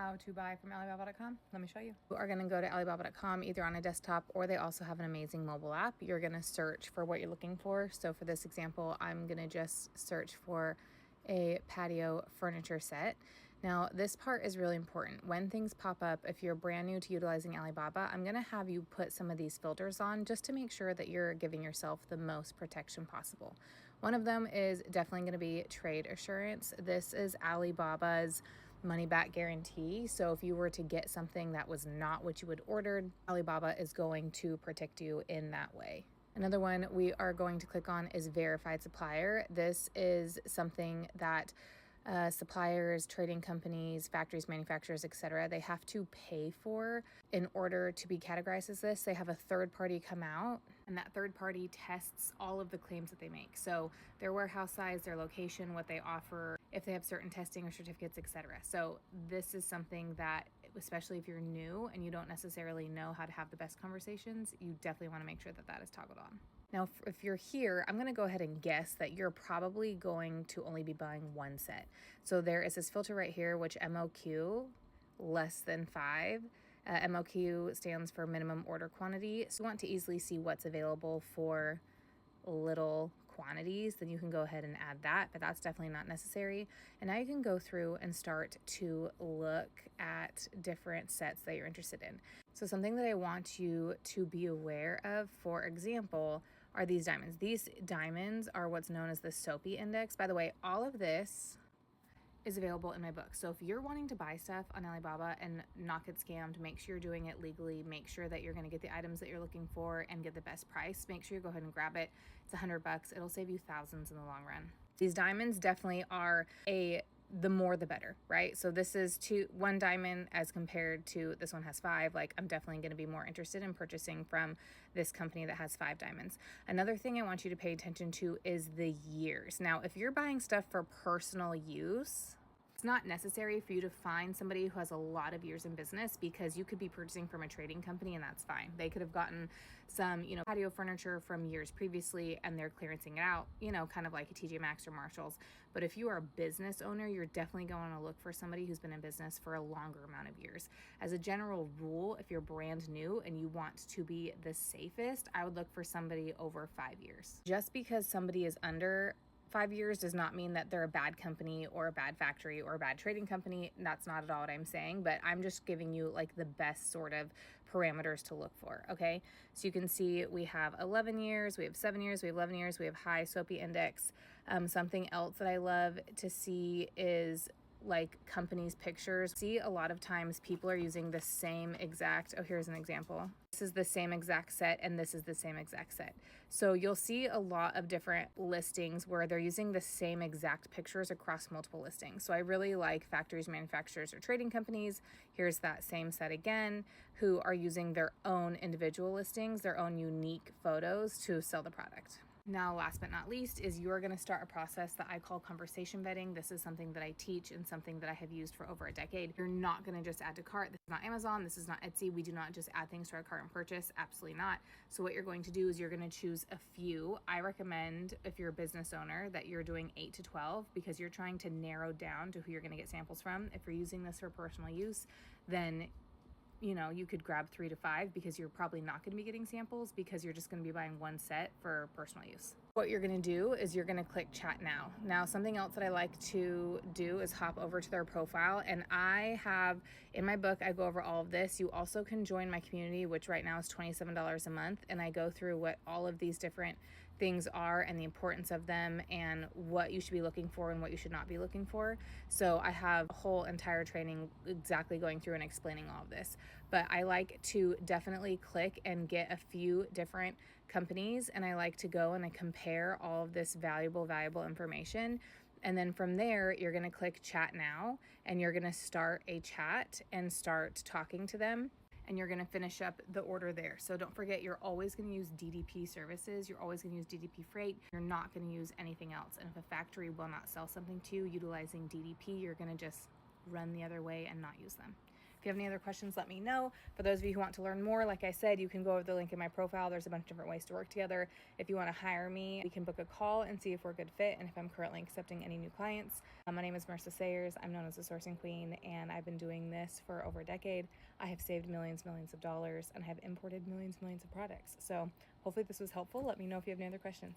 how to buy from Alibaba.com. Let me show you. You are going to go to Alibaba.com either on a desktop, or they also have an amazing mobile app. You're going to search for what you're looking for. So for this example, I'm going to just search for a patio furniture set. Now, this part is really important. When things pop up, if you're brand new to utilizing Alibaba, I'm going to have you put some of these filters on just to make sure that you're giving yourself the most protection possible. One of them is definitely going to be trade assurance. This is Alibaba's money back guarantee. So if you were to get something that was not what you had ordered, Alibaba is going to protect you in that way. Another one we are going to click on is verified supplier. This is something that suppliers, trading companies, factories, manufacturers, etc., they have to pay for in order to be categorized as this. They have a third party come out, and that third party tests all of the claims that they make. So their warehouse size, their location, what they offer, if they have certain testing or certificates, etc. So this is something that, especially if you're new and you don't necessarily know how to have the best conversations, you definitely want to make sure that that is toggled on. Now, if you're here, I'm going to go ahead and guess that you're probably going to only be buying one set. So there is this filter right here, which MOQ, less than 5. MOQ stands for minimum order quantity. So you want to easily see what's available for little quantities, then you can go ahead and add that, but that's definitely not necessary. And now you can go through and start to look at different sets that you're interested in. So something that I want you to be aware of, for example, are these diamonds. These diamonds are what's known as the Soapy Index. By the way, all of this is available in my book. So if you're wanting to buy stuff on Alibaba and not get scammed, make sure you're doing it legally. Make sure that you're going to get the items that you're looking for and get the best price. Make sure you go ahead and grab it. It's $100. It'll save you thousands in the long run. These diamonds definitely are the more the better, right? So this is one diamond as compared to this one has 5. Like, I'm definitely going to be more interested in purchasing from this company that has 5 diamonds. Another thing I want you to pay attention to is the years. Now, if you're buying stuff for personal use, it's not necessary for you to find somebody who has a lot of years in business, because you could be purchasing from a trading company and that's fine. They could have gotten some, patio furniture from years previously and they're clearancing it out, kind of like a TJ Maxx or Marshalls. But if you are a business owner, you're definitely going to look for somebody who's been in business for a longer amount of years. As a general rule, if you're brand new and you want to be the safest, I would look for somebody over 5 years. Just because somebody is under 5 years does not mean that they're a bad company or a bad factory or a bad trading company. That's not at all what I'm saying, but I'm just giving you like the best sort of parameters to look for, okay? So you can see we have 11 years, we have 7 years, we have 11 years, we have high Soapy Index. Something else that I love to see is like companies' pictures. See, a lot of times people are using the same exact, here's an example. This is the same exact set and this is the same exact set. So you'll see a lot of different listings where they're using the same exact pictures across multiple listings. So I really like factories, manufacturers, or trading companies. Here's that same set again, who are using their own individual listings, their own unique photos to sell the product. Now, last but not least, is you're going to start a process that I call conversation vetting. This is something that I teach and something that I have used for over a decade. You're not going to just add to cart. This is not Amazon. This is not Etsy. We do not just add things to our cart and purchase. Absolutely not. So what you're going to do is you're going to choose a few. I recommend, if you're a business owner, that you're doing 8 to 12, because you're trying to narrow down to who you're going to get samples from. If you're using this for personal use, then you could grab 3 to 5, because you're probably not going to be getting samples, because you're just going to be buying one set for personal use. What you're going to do is you're going to click chat now. Now, something else that I like to do is hop over to their profile, and I have in my book, I go over all of this. You also can join my community, which right now is $27 a month, and I go through what all of these different things are and the importance of them and what you should be looking for and what you should not be looking for. So I have a whole entire training exactly going through and explaining all of this. But I like to definitely click and get a few different companies, and I like to go and I compare all of this valuable information. And then from there, you're going to click chat now, and you're going to start a chat and start talking to them. And you're going to finish up the order there. So don't forget, you're always going to use DDP services. You're always going to use DDP freight. You're not going to use anything else. And if a factory will not sell something to you utilizing DDP, you're going to just run the other way and not use them. If you have any other questions, let me know. For those of you who want to learn more, like I said, you can go over the link in my profile. There's a bunch of different ways to work together. If you want to hire me, we can book a call and see if we're a good fit and if I'm currently accepting any new clients. My name is Marissa Sayers. I'm known as the Sourcing Queen, and I've been doing this for over a decade. I have saved millions of dollars, and have imported millions of products. So hopefully this was helpful. Let me know if you have any other questions.